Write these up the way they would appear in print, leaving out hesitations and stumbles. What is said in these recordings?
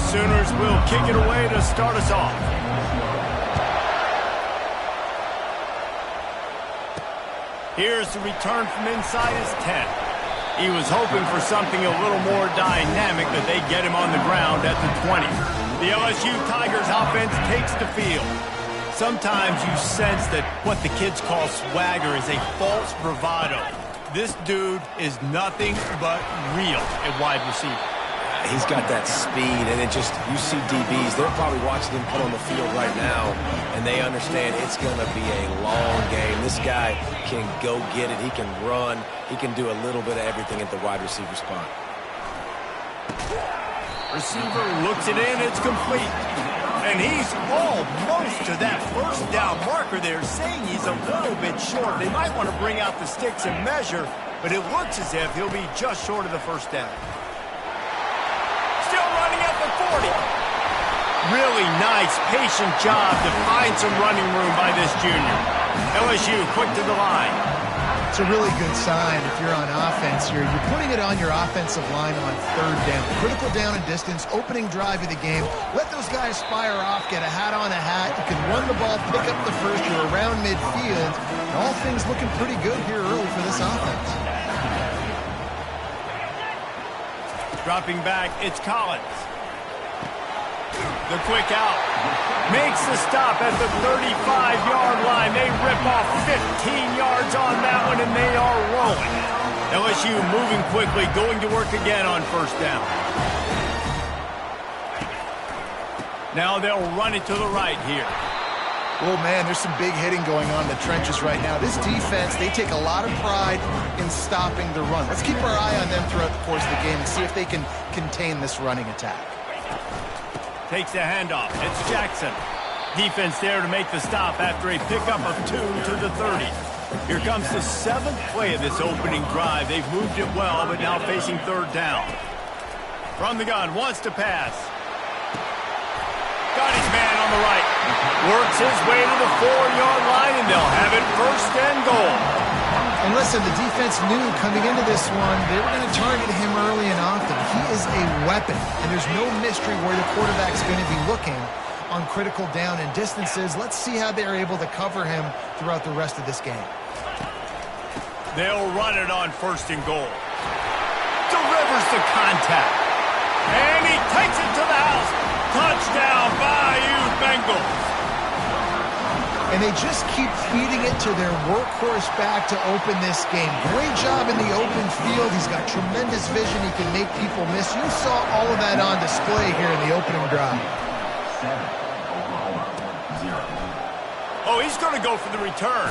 Sooners will kick it away to start us off. Here's the return from inside his 10. He was hoping for something a little more dynamic, but they get him on the ground at the 20. The LSU Tigers offense takes the field. Sometimes you sense that what the kids call swagger is a false bravado. This dude is nothing but real at wide receiver. He's got that speed, and it just, you see DBs, they're probably watching him put on the field right now, and they understand it's going to be a long game. This guy can go get it. He can run. He can do a little bit of everything at the wide receiver spot. Receiver looks it in. It's complete. And he's almost to that first down marker there, saying he's a little bit short. They might want to bring out the sticks and measure, but it looks as if he'll be just short of the first down. Still running at the 40. Really nice, patient job to find some running room by this junior. LSU quick to the line. It's a really good sign if you're on offense here. You're putting it on your offensive line on third down. Critical down and distance, opening drive of the game. Let those guys fire off, get a hat on a hat. You can run the ball, pick up the first. You're around midfield. And all things looking pretty good here early for this offense. Dropping back, it's Collins. The quick out. Makes the stop at the 35-yard line. They rip off 15 yards on that one, and they are rolling. LSU moving quickly, going to work again on first down. Now they'll run it to the right here. Oh, man, there's some big hitting going on in the trenches right now. This defense, they take a lot of pride in stopping the run. Let's keep our eye on them throughout the course of the game and see if they can contain this running attack. Takes the handoff. It's Jackson. Defense there to make the stop after a pickup of 2 to the 30. Here comes the 7th play of this opening drive. They've moved it well, but now facing third down. From the gun, wants to pass. Got his man on the right. Works his way to the 4-yard line, and they'll have it first and goal. And listen, the defense knew coming into this one, they were going to target him early and often. He is a weapon, and there's no mystery where the quarterback's going to be looking on critical down and distances. Let's see how they're able to cover him throughout the rest of this game. They'll run it on first and goal. Delivers the contact. And he takes it to the house. Touchdown, Bayou Bengals. And they just keep feeding it to their workhorse back to open this game. Great job in the open field. He's got tremendous vision. He can make people miss. You saw all of that on display here in the opening drive. Oh, he's going to go for the return.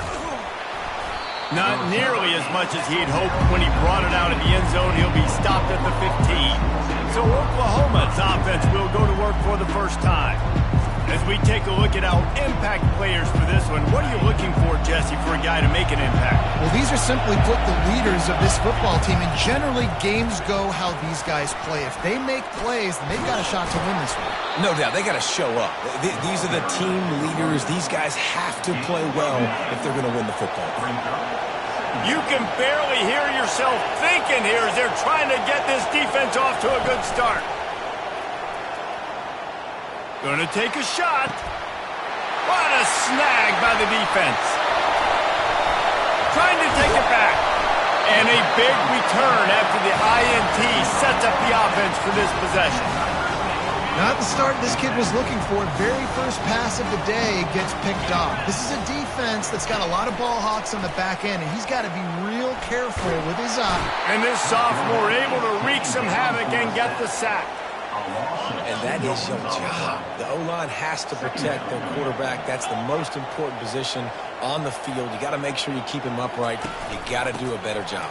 Not nearly as much as he had hoped when he brought it out of the end zone. He'll be stopped at the 15. So Oklahoma's offense will go to work for the first time. As we take a look at our impact players for this one, what are you looking for, Jesse, for a guy to make an impact? Well, these are simply put the leaders of this football team, and generally games go how these guys play. If they make plays, then they've got a shot to win this one. No doubt. They got to show up. These are the team leaders. These guys have to play well if they're going to win the football game. You can barely hear yourself thinking here as they're trying to get this defense off to a good start. Gonna take a shot. What a snag by the defense. Trying to take it back. And a big return after the INT sets up the offense for this possession. Not the start this kid was looking for. Very first pass of the day gets picked off. This is a defense that's got a lot of ball hawks on the back end, and he's got to be real careful with his eye. And this sophomore able to wreak some havoc and get the sack. And that is your job. The O-line has to protect their quarterback. That's the most important position on the field. You got to make sure you keep him upright. You got to do a better job.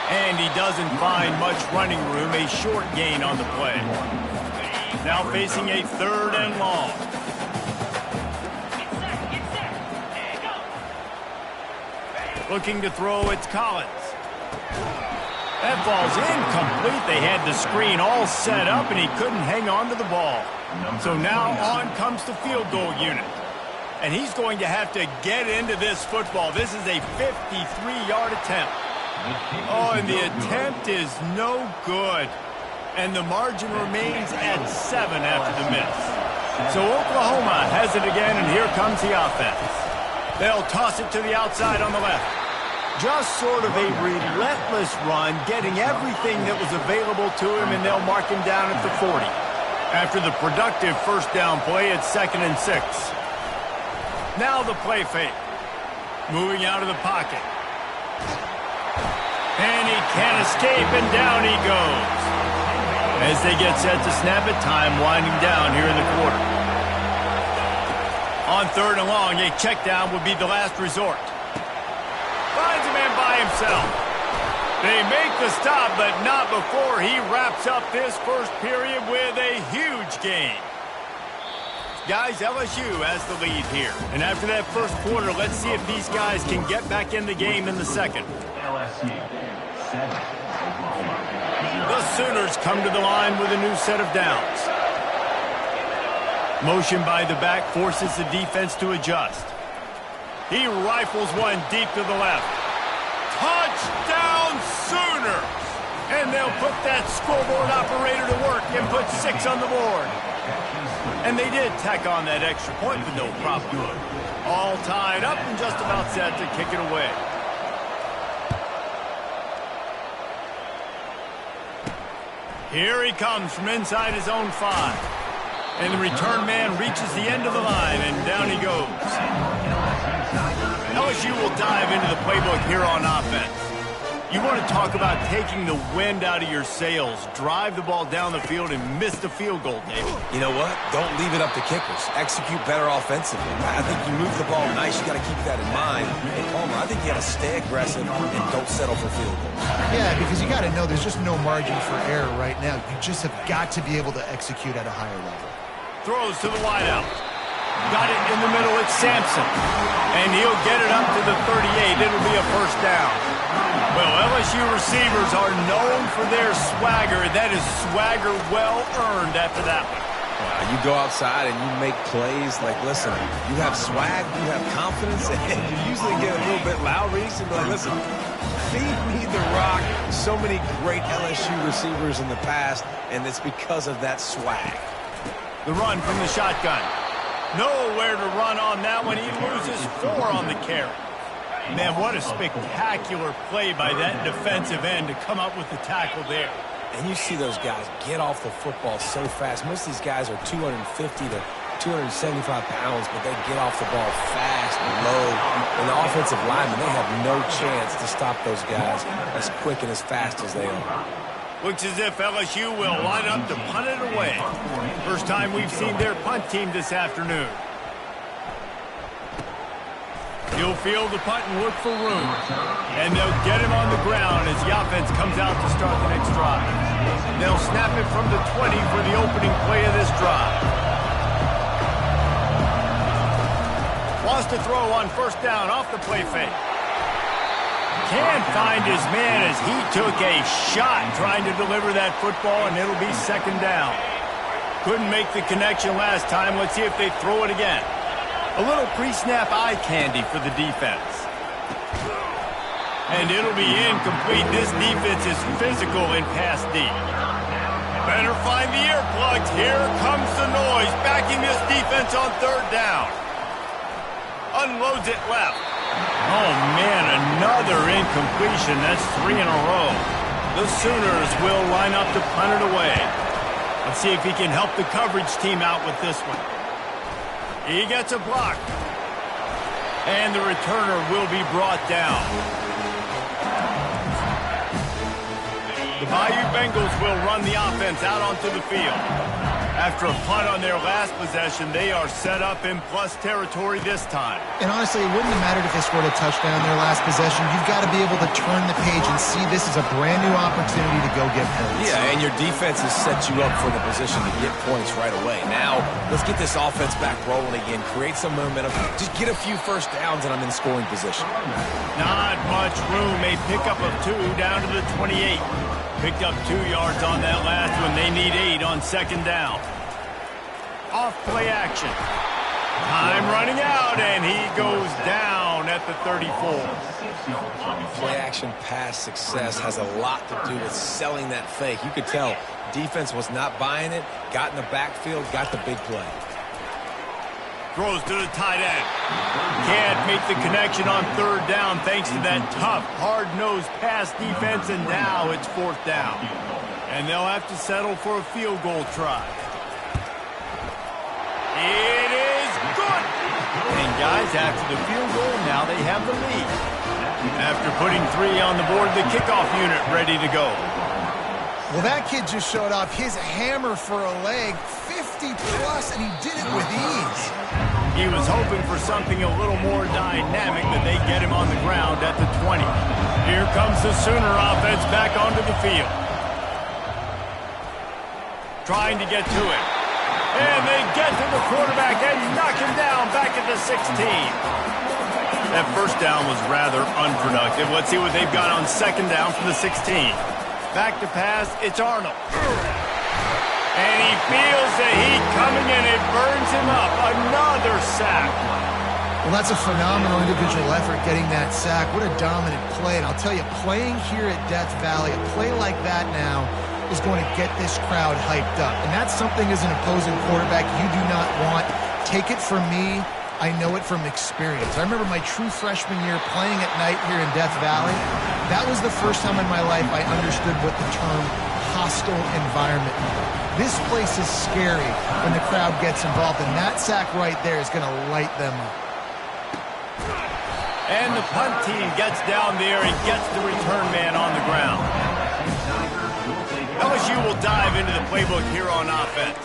And he doesn't find much running room. A short gain on the play. Now facing a third and long. Looking to throw, it's Collins. That ball's incomplete. They had the screen all set up, and he couldn't hang on to the ball. So now on comes the field goal unit. And he's going to have to get into this football. This is a 53-yard attempt. Oh, and the attempt is no good. And the margin remains at 7 after the miss. So Oklahoma has it again, and here comes the offense. They'll toss it to the outside on the left. Just sort of a relentless run, getting everything that was available to him, and they'll mark him down at the 40. After the productive first down play, it's 2nd and 6. Now the play fake. Moving out of the pocket. And he can't escape, and down he goes. As they get set to snap it, time winding down here in the quarter. On 3rd and long, a check down would be the last resort. Finds a man by himself. They make the stop, but not before he wraps up this first period with a huge gain. Guys, LSU has the lead here. And after that first quarter, let's see if these guys can get back in the game in the second. LSU 7. The Sooners come to the line with a new set of downs. Motion by the back forces the defense to adjust. He rifles one deep to the left. Touchdown Sooners! And they'll put that scoreboard operator to work and put 6 on the board. And they did tack on that extra point with no problem. All tied up and just about set to kick it away. Here he comes from inside his own 5. And the return man reaches the end of the line, and down he goes. LSU will dive into the playbook here on offense. You want to talk about taking the wind out of your sails. Drive the ball down the field and miss the field goal, David. You know what? Don't leave it up to kickers. Execute better offensively. I think you move the ball nice. You got to keep that in mind. And Palmer, I think you got to stay aggressive and don't settle for field goals. Yeah, because you got to know there's just no margin for error right now. You just have got to be able to execute at a higher level. Throws to the wideout. Got it in the middle. It's Sampson. And he'll get it up to the 38. It'll be a first down. Well, LSU receivers are known for their swagger. That is swagger well earned after that one. You go outside and you make plays like, listen, you have swag, you have confidence, and you usually get a little bit loud. Reese and be like, listen, feed me the rock. So many great LSU receivers in the past, and it's because of that swag. The run from the shotgun. Nowhere to run on that one. He loses 4 on the carry. Man, what a spectacular play by that defensive end to come up with the tackle there. And you see those guys get off the football so fast. Most of these guys are 250 to 275 pounds, but they get off the ball fast and low. And the offensive linemen, they have no chance to stop those guys as quick and as fast as they are. Looks as if LSU will line up to punt it away. First time we've seen their punt team this afternoon. He'll field the punt and look for room. And they'll get him on the ground as the offense comes out to start the next drive. They'll snap it from the 20 for the opening play of this drive. Wants to throw on first down off the play fake. Can't find his man as he took a shot trying to deliver that football, and it'll be second down. Couldn't make the connection last time. Let's see if they throw it again. A little pre-snap eye candy for the defense. And it'll be incomplete. This defense is physical in pass deep. Better find the earplugs. Here comes the noise. Backing this defense on third down. Unloads it left. Oh, man, another incompletion. That's 3 in a row. The Sooners will line up to punt it away. Let's see if he can help the coverage team out with this one. He gets a block. And the returner will be brought down. The Bayou Bengals will run the offense out onto the field. After a punt on their last possession, they are set up in plus territory this time. And honestly, it wouldn't have mattered if they scored a touchdown their last possession. You've got to be able to turn the page and see this is a brand new opportunity to go get points. Yeah, and your defense has set you up for the position to get points right away. Now, let's get this offense back rolling again. Create some momentum. Just get a few first downs, and I'm in scoring position. Not much room. A pickup of 2 down to the 28. Picked up 2 yards on that last one. They need 8 on second down. Off play action. Time running out, and he goes down down at the 34. Play action pass success has a lot to do with selling that fake. You could tell defense was not buying it, got in the backfield, got the big play. Throws to the tight end. Can't make the connection on third down thanks to that tough, hard-nosed pass defense, and now it's fourth down. And they'll have to settle for a field goal try. It is good! And guys, after the field goal, now they have the lead. After putting 3 on the board, the kickoff unit ready to go. Well, that kid just showed off his hammer for a leg, 50-plus, and he did it with ease. He was hoping for something a little more dynamic than they get him on the ground at the 20. Here comes the Sooner offense back onto the field. Trying to get to it. And they get to the quarterback and knock him down back at the 16. That first down was rather unproductive. Let's see what they've got on second down from the 16. Back to pass, it's Arnold. And he feels the heat coming and it burns him up. Another sack. Well, that's a phenomenal individual effort getting that sack. What a dominant play. And I'll tell you, playing here at Death Valley, a play like that now is going to get this crowd hyped up. And that's something as an opposing quarterback you do not want. Take it from me. I know it from experience. I remember my true freshman year playing at night here in Death Valley. That was the first time in my life I understood what the term hostile environment meant. This place is scary when the crowd gets involved, and that sack right there is going to light them up. And the punt team gets down there and gets the return man on the ground. LSU will dive into the playbook here on offense.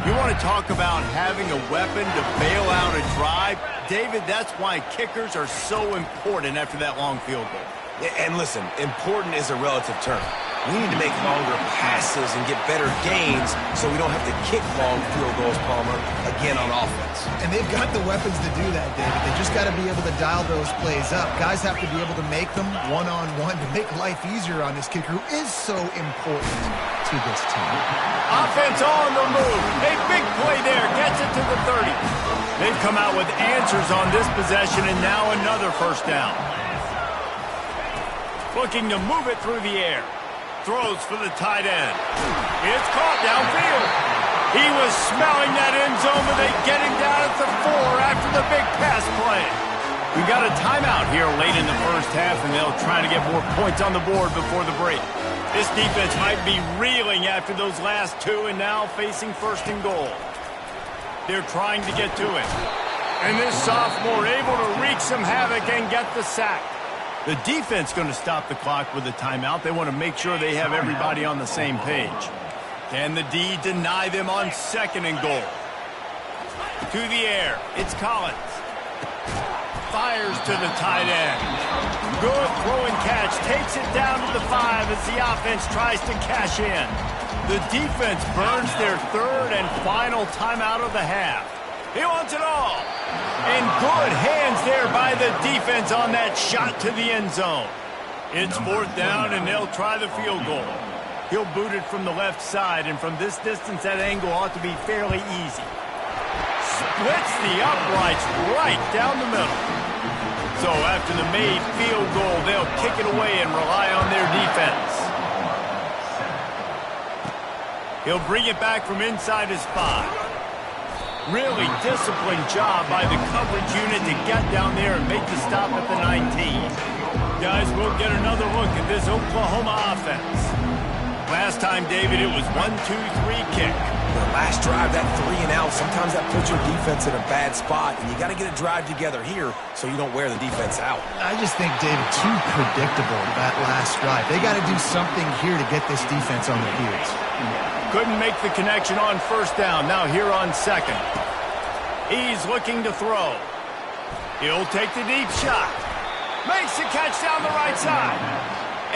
You want to talk about having a weapon to bail out a drive? David, that's why kickers are so important after that long field goal. And listen, important is a relative term. We need to make longer passes and get better gains so we don't have to kick long field goals, Palmer, again on offense. And they've got the weapons to do that, David. They just got to be able to dial those plays up. Guys have to be able to make them one-on-one to make life easier on this kicker who is so important to this team. Offense on the move. A big play there. Gets it to the 30. They've come out with answers on this possession, and now another first down. Looking to move it through the air. Throws for the tight end. It's caught downfield. He was smelling that end zone, but they get him down at the 4 after the big pass play. We got a timeout here late in the first half, and they'll try to get more points on the board before the break. This defense might be reeling after those last 2 and now facing first and goal. They're trying to get to it. And this sophomore able to wreak some havoc and get the sack. The defense going to stop the clock with a timeout. They want to make sure they have everybody on the same page. Can the D deny them on second and goal? To the air. It's Collins. Fires to the tight end. Good throw and catch. Takes it down to the 5 as the offense tries to cash in. The defense burns their third and final timeout of the half. He wants it all. And good hands there by the defense on that shot to the end zone. It's fourth down, and they'll try the field goal. He'll boot it from the left side, and from this distance, that angle ought to be fairly easy. Splits the uprights right down the middle. So after the made field goal, they'll kick it away and rely on their defense. He'll bring it back from inside his 5. Really disciplined job by the coverage unit to get down there and make the stop at the 19. Guys, we'll get another look at this Oklahoma offense. Last time, David, it was 1-2-3 kick. The last drive, that 3 and out, sometimes that puts your defense in a bad spot, and you got to get a drive together here so you don't wear the defense out. I just think, David, too predictable that last drive. They got to do something here to get this defense on their heels. Couldn't make the connection on first down. Now here on second. He's looking to throw. He'll take the deep shot. Makes the catch down the right side.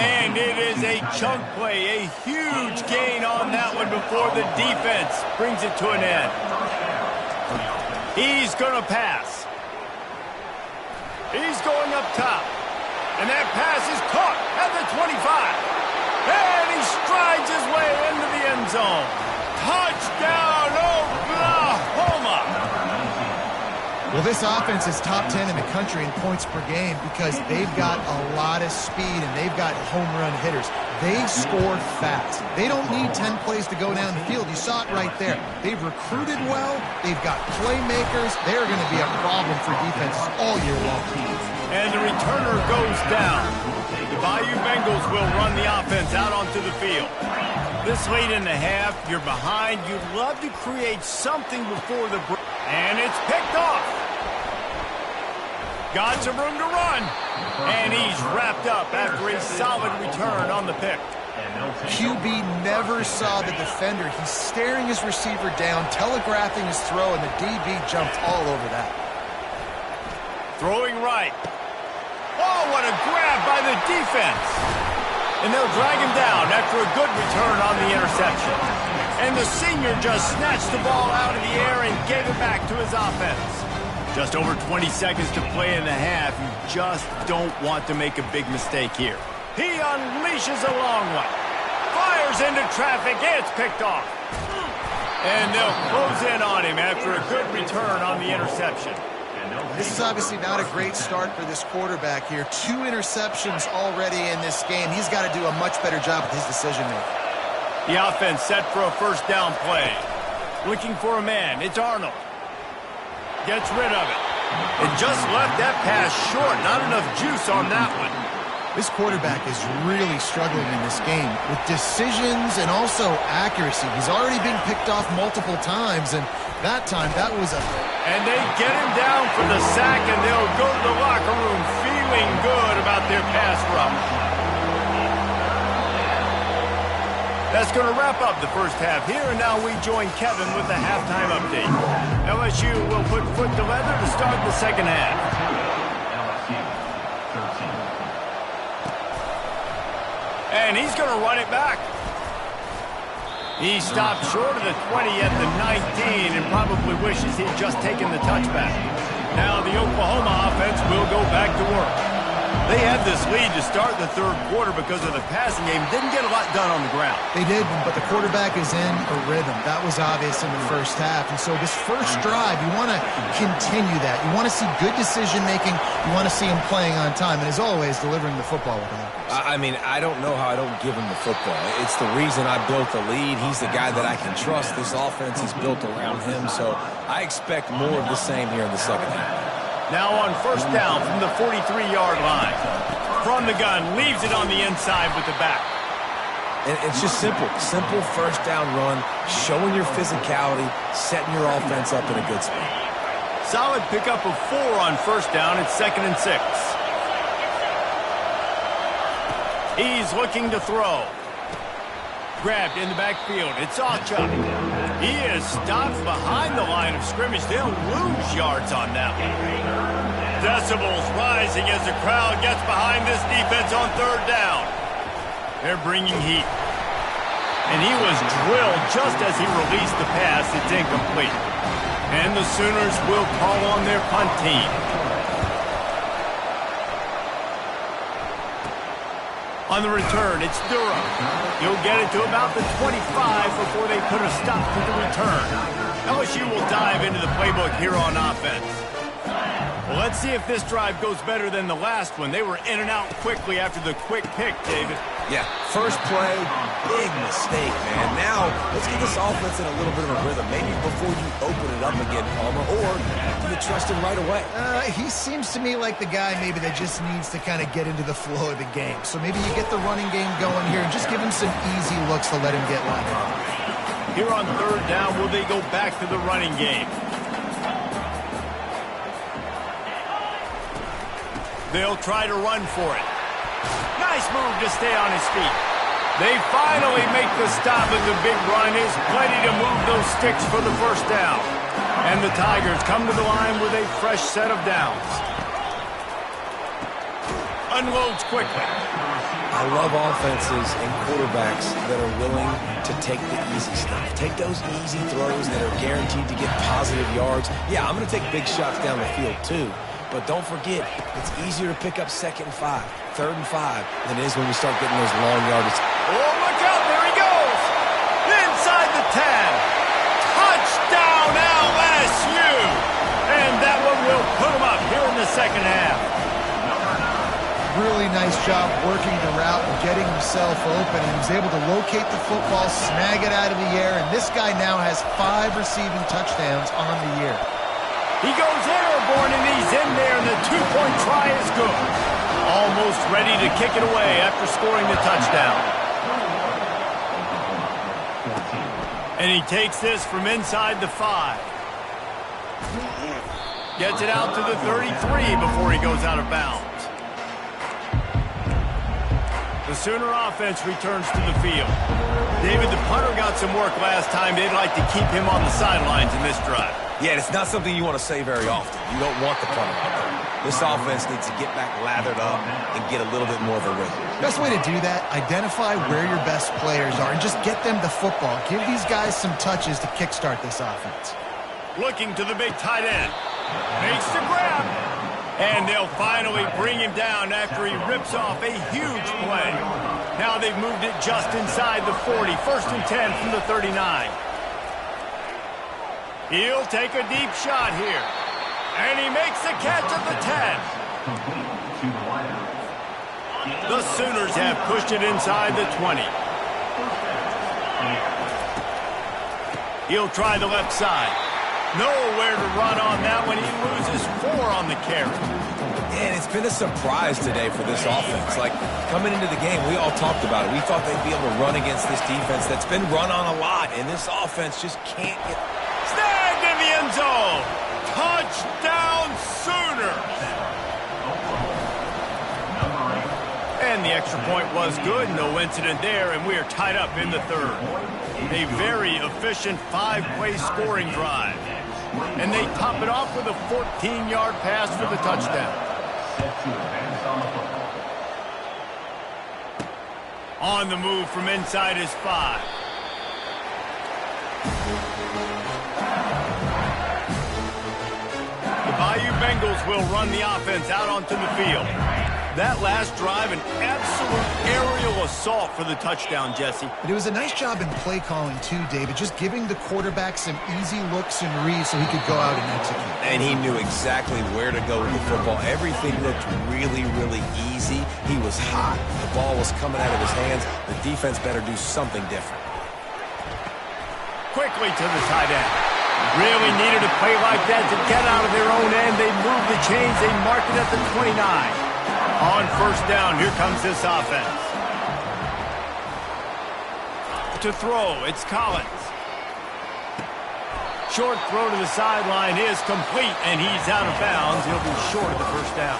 And it is a chunk play. A huge gain on that one before the defense brings it to an end. He's going to pass. He's going up top. And that pass is caught at the 25. And he strides his way into the end zone. Touchdown, Oklahoma! Well, this offense is top 10 in the country in points per game because they've got a lot of speed and they've got home run hitters. They score fast. They don't need 10 plays to go down the field. You saw it right there. They've recruited well. They've got playmakers. They're going to be a problem for defenses all year long. And the returner goes down. The Bayou Bengals will run the offense out onto the field. This late in the half, you're behind. You'd love to create something before the break. And it's picked off. Got some room to run. And he's wrapped up after a solid return on the pick. QB never saw the defender. He's staring his receiver down, telegraphing his throw, and the DB jumped all over that. Throwing right. Oh, what a grab by the defense. And they'll drag him down after a good return on the interception. And the senior just snatched the ball out of the air and gave it back to his offense. Just over 20 seconds to play in the half. You just don't want to make a big mistake here. He unleashes a long one. Fires into traffic. It's picked off. And they'll close in on him after a good return on the interception. This is obviously not a great start for this quarterback here. 2 interceptions already in this game. He's got to do a much better job with his decision-making. The offense set for a first down play. Looking for a man. It's Arnold. Gets rid of it. And just left that pass short. Not enough juice on that one. This quarterback is really struggling in this game with decisions and also accuracy. He's already been picked off multiple times, and that time, that was a... And they get him down for the sack, and they'll go to the locker room feeling good about their pass rush. That's going to wrap up the first half here, and now we join Kevin with the halftime update. LSU will put foot to leather to start the second half. And he's going to run it back. He stopped short of the 20 at the 19 and probably wishes he'd just taken the touchback. Now the Oklahoma offense will go back to work. They had this lead to start the third quarter because of the passing game. Didn't get a lot done on the ground. They did, but the quarterback is in a rhythm. That was obvious in the first half. And so this first drive, you want to continue that. You want to see good decision-making. You want to see him playing on time. And as always, delivering the football with him. I mean, I don't know how I don't give him the football. It's the reason I built the lead. He's the guy that I can trust. This offense is built around him. So I expect more of the same here in the second half. Now on first down from the 43-yard line. From the gun, leaves it on the inside with the back. And it's just simple. Simple first down run, showing your physicality, setting your offense up in a good spot. Solid pickup of 4 on first down. It's 2nd and 6. He's looking to throw. Grabbed in the backfield. It's Achuk. He is stopped behind the line of scrimmage. They'll lose yards on that one. Decibels rising as the crowd gets behind this defense on third down. They're bringing heat. And he was drilled just as he released the pass. It's incomplete. And the Sooners will call on their punt team. On the return, it's Durham. He'll get it to about the 25 before they put a stop to the return. LSU will dive into the playbook here on offense. Well, let's see if this drive goes better than the last one. They were in and out quickly after the quick pick, David. Yeah, first play, big mistake, man. Now, let's get this offense in a little bit of a rhythm. Maybe before you open it up again, Palmer, or do you trust him right away? He seems to me like the guy maybe that just needs to kind of get into the flow of the game. So maybe you get the running game going here and just give him some easy looks to let him get lined up. Here on third down, will they go back to the running game? They'll try to run for it. Nice move to stay on his feet. They finally make the stop, and the big run is plenty to move those sticks for the first down. And the Tigers come to the line with a fresh set of downs. Unloads quickly. I love offenses and quarterbacks that are willing to take the easy stuff. Take those easy throws that are guaranteed to get positive yards. Yeah, I'm going to take big shots down the field too. But don't forget, it's easier to pick up 2nd and 5, 3rd and 5 than it is when we start getting those long yardage. Oh, look out, there he goes! Inside the 10. Touchdown LSU! And that one will second half. Really nice job working the route and getting himself open. He was able to locate the football, snag it out of the air, and this guy now has 5 receiving touchdowns on the year. He goes airborne, and he's in there, and the two-point try is good. Almost ready to kick it away after scoring the touchdown. And he takes this from inside the 5. Gets it out to the 33 before he goes out of bounds. The Sooner offense returns to the field. David, the punter got some work last time. They'd like to keep him on the sidelines in this drive. Yeah, and it's not something you want to say very often. You don't want the punter out there. This offense needs to get back lathered up and get a little bit more of a rhythm. Best way to do that, identify where your best players are and just get them the football. Give these guys some touches to kickstart this offense. Looking to the big tight end. Makes the grab. And they'll finally bring him down after he rips off a huge play. Now they've moved it just inside the 40. 1st and 10 from the 39. He'll take a deep shot here. And he makes the catch at the 10. The Sooners have pushed it inside the 20. He'll try the left side. Nowhere to run on that one. He loses 4 on the carry. And it's been a surprise today for this offense. Like, coming into the game, we all talked about it. We thought they'd be able to run against this defense that's been run on a lot, and this offense just can't get... Snagged in the end zone. Touchdown, Sooners. And the extra point was good. No incident there, and we are tied up in the 3rd. A very efficient 5-play scoring drive. And they top it off with a 14-yard pass for the touchdown. On the move from inside his 5. The Bayou Bengals will run the offense out onto the field. That last drive, an absolute aerial assault for the touchdown, Jesse. But it was a nice job in play calling too, David, just giving the quarterback some easy looks and reads so he could go out and execute. And he knew exactly where to go with the football. Everything looked really, really easy. He was hot. The ball was coming out of his hands. The defense better do something different. Quickly to the tight end. Really needed a play like that to get out of their own end. They move the chains. They mark it at the 29. On 1st down, here comes this offense. To throw, it's Collins. Short throw to the sideline is complete, and he's out of bounds. He'll be short of the 1st down.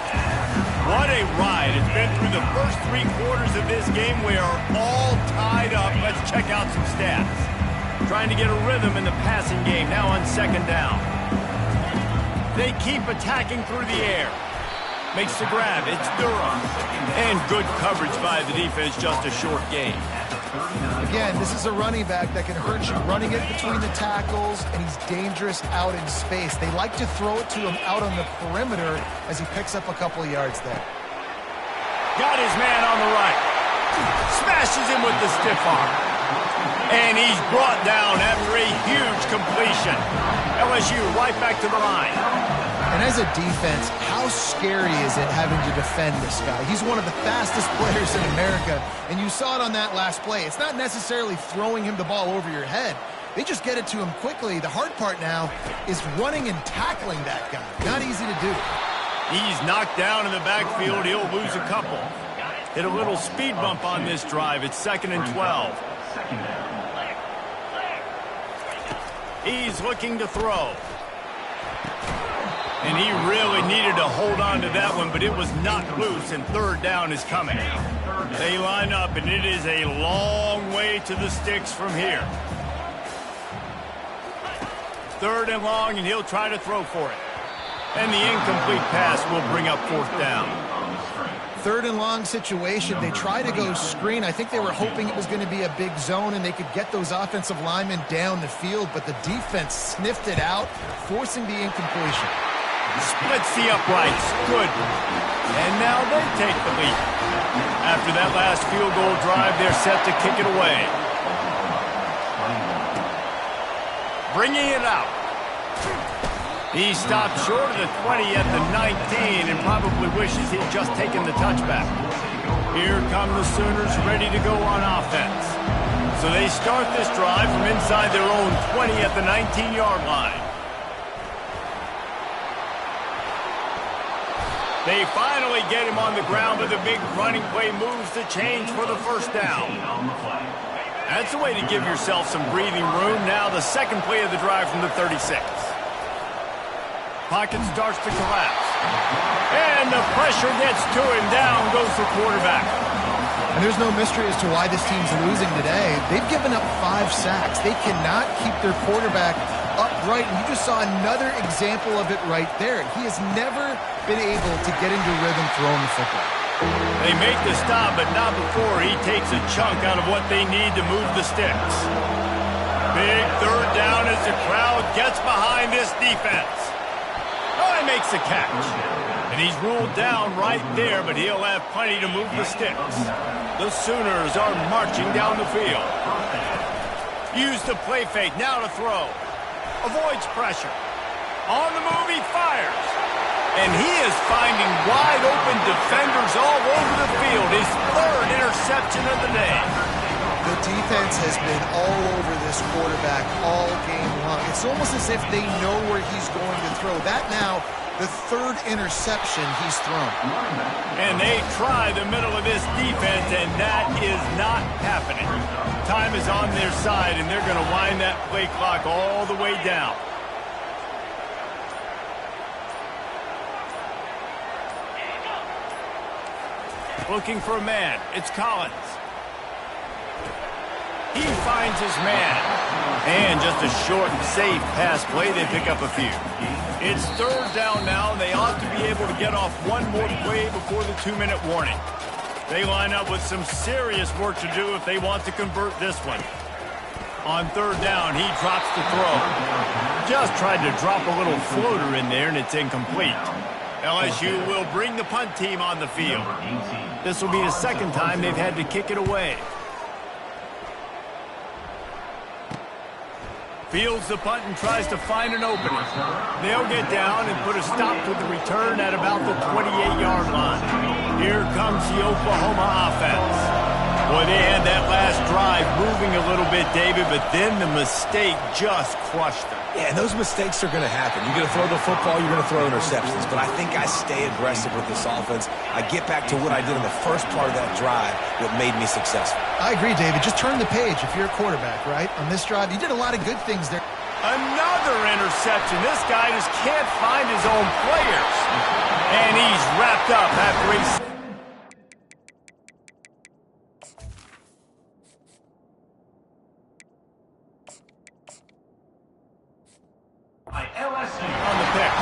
What a ride. It's been through the first 3 quarters of this game. We are all tied up. Let's check out some stats. Trying to get a rhythm in the passing game, now on 2nd down. They keep attacking through the air. Makes the grab. It's Durham. And good coverage by the defense, just a short gain. Again, this is a running back that can hurt you running it between the tackles, and he's dangerous out in space. They like to throw it to him out on the perimeter as he picks up a couple of yards there. Got his man on the right. Smashes him with the stiff arm. And he's brought down after a huge completion. LSU right back to the line. And as a defense, how scary is it having to defend this guy? He's one of the fastest players in America, and you saw it on that last play. It's not necessarily throwing him the ball over your head. They just get it to him quickly. The hard part now is running and tackling that guy. Not easy to do. He's knocked down in the backfield. He'll lose a couple. Hit a little speed bump on this drive. It's 2nd and 12. He's looking to throw. And he really needed to hold on to that one, but it was knocked loose, and 3rd down is coming. They line up, and it is a long way to the sticks from here. 3rd and long, and he'll try to throw for it. And the incomplete pass will bring up 4th down. 3rd and long situation. They try to go screen. I think they were hoping it was going to be a big zone and they could get those offensive linemen down the field, but the defense sniffed it out, forcing the incompletion. Splits the uprights. Good. And now they take the lead. After that last field goal drive, they're set to kick it away. Bringing it out. He stopped short of the 20 at the 19 and probably wishes he'd just taken the touchback. Here come the Sooners ready to go on offense. So they start this drive from inside their own 20 at the 19-yard line. They finally get him on the ground, but the big running play moves the chains for the first down. That's a way to give yourself some breathing room. Now the second play of the drive from the 36. Pocket starts to collapse. And the pressure gets to him. Down goes the quarterback. And there's no mystery as to why this team's losing today. They've given up 5 sacks. They cannot keep their quarterback upright. And you just saw another example of it right there. He has never been able to get into rhythm throwing the football. They make the stop, but not before he takes a chunk out of what they need to move the sticks. Big third down as the crowd gets behind this defense. Oh, he makes the catch. And he's ruled down right there, but he'll have plenty to move the sticks. The Sooners are marching down the field. Use the play fake, now to throw. Avoids pressure. On the move, he fires. And he is finding wide open defenders all over the field. His third interception of the day. The defense has been all over this quarterback all game long. It's almost as if they know where he's going to throw. That now, the third interception he's thrown. And they try the middle of this defense, and that is not happening. Time is on their side, and they're going to wind that play clock all the way down. Looking for a man. It's Collins. He finds his man. And just a short and safe pass play, they pick up a few. It's third down now, and they ought to be able to get off one more play before the 2-minute warning. They line up with some serious work to do if they want to convert this one. On third down, he drops the throw. Just tried to drop a little floater in there, and it's incomplete. LSU will bring the punt team on the field. This will be the second time they've had to kick it away. Fields the punt and tries to find an opening. They'll get down and put a stop to the return at about the 28-yard line. Here comes the Oklahoma offense. Boy, they had that last drive moving a little bit, David, but then the mistake just crushed them. Yeah, and those mistakes are going to happen. You're going to throw the football, you're going to throw interceptions. But I think I stay aggressive with this offense. I get back to what I did in the first part of that drive, what made me successful. I agree, David. Just turn the page if you're a quarterback, right? On this drive, you did a lot of good things there. Another interception. This guy just can't find his own players. And he's wrapped up after he's... on the pick.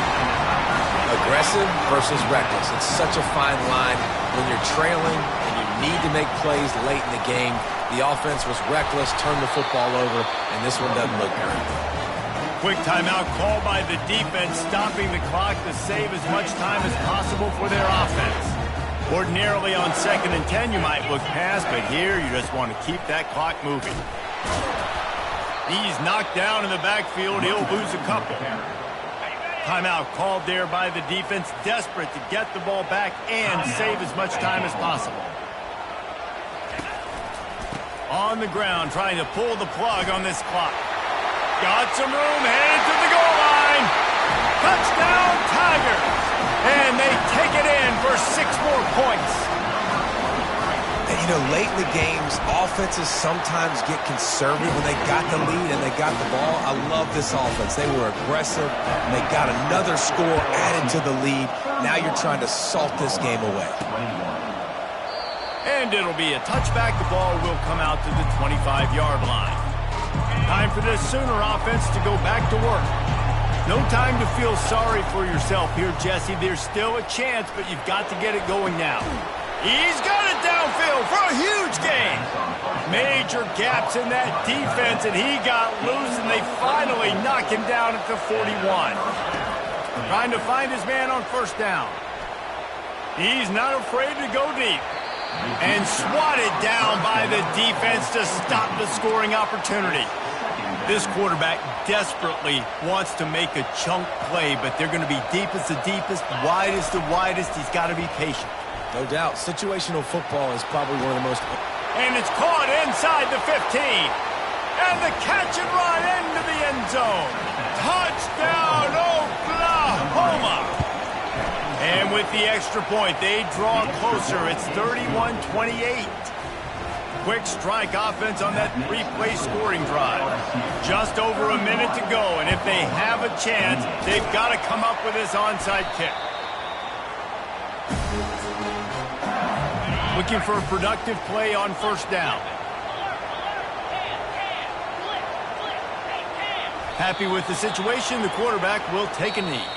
Aggressive versus reckless. It's such a fine line when you're trailing and you need to make plays late in the game. The offense was reckless, turned the football over, and this one doesn't look good. Quick timeout called by the defense, stopping the clock to save as much time as possible for their offense. Ordinarily on 2nd and 10, you might look past, but here you just want to keep that clock moving. He's knocked down in the backfield. He'll lose a couple. Timeout called there by the defense, desperate to get the ball back and save as much time as possible. On the ground, trying to pull the plug on this clock. Got some room, headed to the goal line. Touchdown, Tigers. And they take it in for 6 more points. And, you know, late in the games, offenses sometimes get conservative when they got the lead and they got the ball. I love this offense. They were aggressive, and they got another score added to the lead. Now you're trying to salt this game away. And it'll be a touchback. The ball will come out to the 25-yard line. Time for this Sooner offense to go back to work. No time to feel sorry for yourself here, Jesse. There's still a chance, but you've got to get it going now. He's got it downfield for a huge gain. Major gaps in that defense, and he got loose, and they finally knock him down at the 41. Trying to find his man on first down. He's not afraid to go deep. And swatted down by the defense to stop the scoring opportunity. This quarterback desperately wants to make a chunk play, but they're going to be deepest the deepest, widest the widest. He's got to be patient. No doubt. Situational football is probably one of the most... And it's caught inside the 15. And the catch and run into the end zone. Touchdown, Oklahoma! And with the extra point, they draw closer. It's 31-28. Quick strike offense on that three-play scoring drive. Just over a minute to go, and if they have a chance, they've got to come up with this onside kick. Looking for a productive play on first down. Happy with the situation, the quarterback will take a knee.